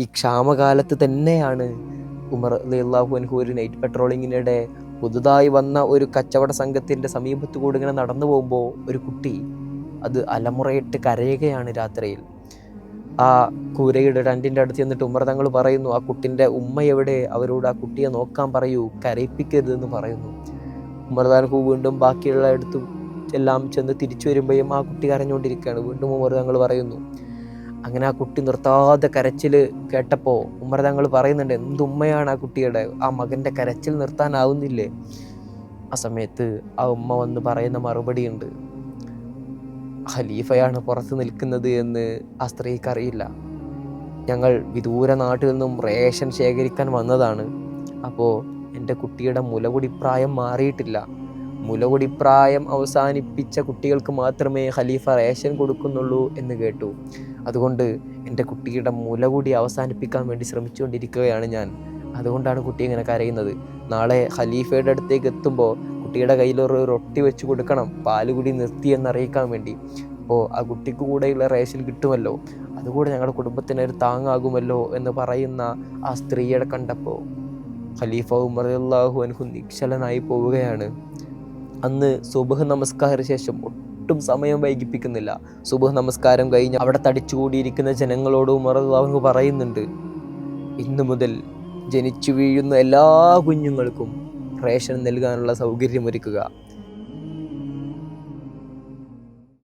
ഈ ക്ഷാമകാലത്ത് തന്നെയാണ് ഉമർ റളിയല്ലാഹു അൻഹു ഒരു നൈറ്റ് പെട്രോളിങ്ങിനിടെ പുതുതായി വന്ന ഒരു കച്ചവട സംഘത്തിൻ്റെ സമീപത്ത് കൂടെ ഇങ്ങനെ നടന്നു പോകുമ്പോൾ ഒരു കുട്ടി അത് അലമുറയിട്ട് കരയുകയാണ് രാത്രിയിൽ. ആ കൂരയുടെ രണ്ടിൻ്റെ അടുത്ത് ചെന്നിട്ട് ഉമർ തങ്ങൾ പറയുന്നു, ആ കുട്ടിൻ്റെ ഉമ്മ എവിടെ, അവരോട് ആ കുട്ടിയെ നോക്കാൻ പറയൂ, കരയിപ്പിക്കരുതെന്ന് പറയുന്നു. ഉമർ തങ്ങൾ വീണ്ടും ബാക്കിയുള്ള അടുത്ത് എല്ലാം ചെന്ന് തിരിച്ചു വരുമ്പോഴും ആ കുട്ടി കരഞ്ഞുകൊണ്ടിരിക്കുകയാണ്. വീണ്ടും ഉമർ തങ്ങൾ പറയുന്നു. അങ്ങനെ ആ കുട്ടി നിർത്താതെ കരച്ചിൽ കേട്ടപ്പോൾ ഉമർ തങ്ങൾ പറയുന്നുണ്ട്, എന്തുമ്മയാണ് ആ കുട്ടിയുടെ, ആ മകൻ്റെ കരച്ചിൽ നിർത്താനാവുന്നില്ലേ? ആ സമയത്ത് ആ ഉമ്മ വന്ന് പറയുന്ന മറുപടിയുണ്ട്, ഖലീഫയാണ് പുറത്ത് നിൽക്കുന്നത് എന്ന് ആ സ്ത്രീക്കറിയില്ല. ഞങ്ങൾ വിദൂര നാട്ടിൽ നിന്നും റേഷൻ ശേഖരിക്കാൻ വന്നതാണ്. അപ്പോൾ എൻ്റെ കുട്ടിയുടെ മുലകുടിപ്രായം മാറിയിട്ടില്ല. മുലകുടിപ്രായം അവസാനിപ്പിച്ച കുട്ടികൾക്ക് മാത്രമേ ഖലീഫ റേഷൻ കൊടുക്കുന്നുള്ളൂ എന്ന് കേട്ടു. അതുകൊണ്ട് എൻ്റെ കുട്ടിയുടെ മുലകുടി അവസാനിപ്പിക്കാൻ വേണ്ടി ശ്രമിച്ചുകൊണ്ടിരിക്കുകയാണ് ഞാൻ. അതുകൊണ്ടാണ് കുട്ടി ഇങ്ങനെ കരയുന്നത്. നാളെ ഖലീഫയുടെ അടുത്തേക്ക് എത്തുമ്പോൾ കുട്ടിയുടെ കയ്യിലൊരു റൊട്ടി വെച്ച് കൊടുക്കണം, പാലുകുടി നിർത്തി എന്നറിയിക്കാൻ വേണ്ടി. അപ്പോൾ ആ കുട്ടിക്ക് കൂടെയുള്ള റേഷൻ കിട്ടുമല്ലോ, അതുകൂടെ ഞങ്ങളുടെ കുടുംബത്തിനൊരു താങ്ങാകുമല്ലോ എന്ന് പറയുന്ന ആ സ്ത്രീയെ കണ്ടപ്പോൾ ഖലീഫ ഉമർ റളിയല്ലാഹു അൻഹു നിശ്ചലനായി പോവുകയാണ്. അന്ന് സുബ്ഹ് നമസ്കാര ശേഷം ഒട്ടും സമയം വൈകിപ്പിക്കുന്നില്ല. സുബ്ഹ് നമസ്കാരം കഴിഞ്ഞ് അവിടെ തടിച്ചുകൂടിയിരിക്കുന്ന ജനങ്ങളോട് ഉമർ റളിയല്ലാഹു അൻഹു പറയുന്നുണ്ട്, ഇന്നു മുതൽ ജനിച്ചു വീഴുന്ന എല്ലാ കുഞ്ഞുങ്ങൾക്കും റേഷൻ നൽകാനുള്ള സൗകര്യമൊരുക്കുക.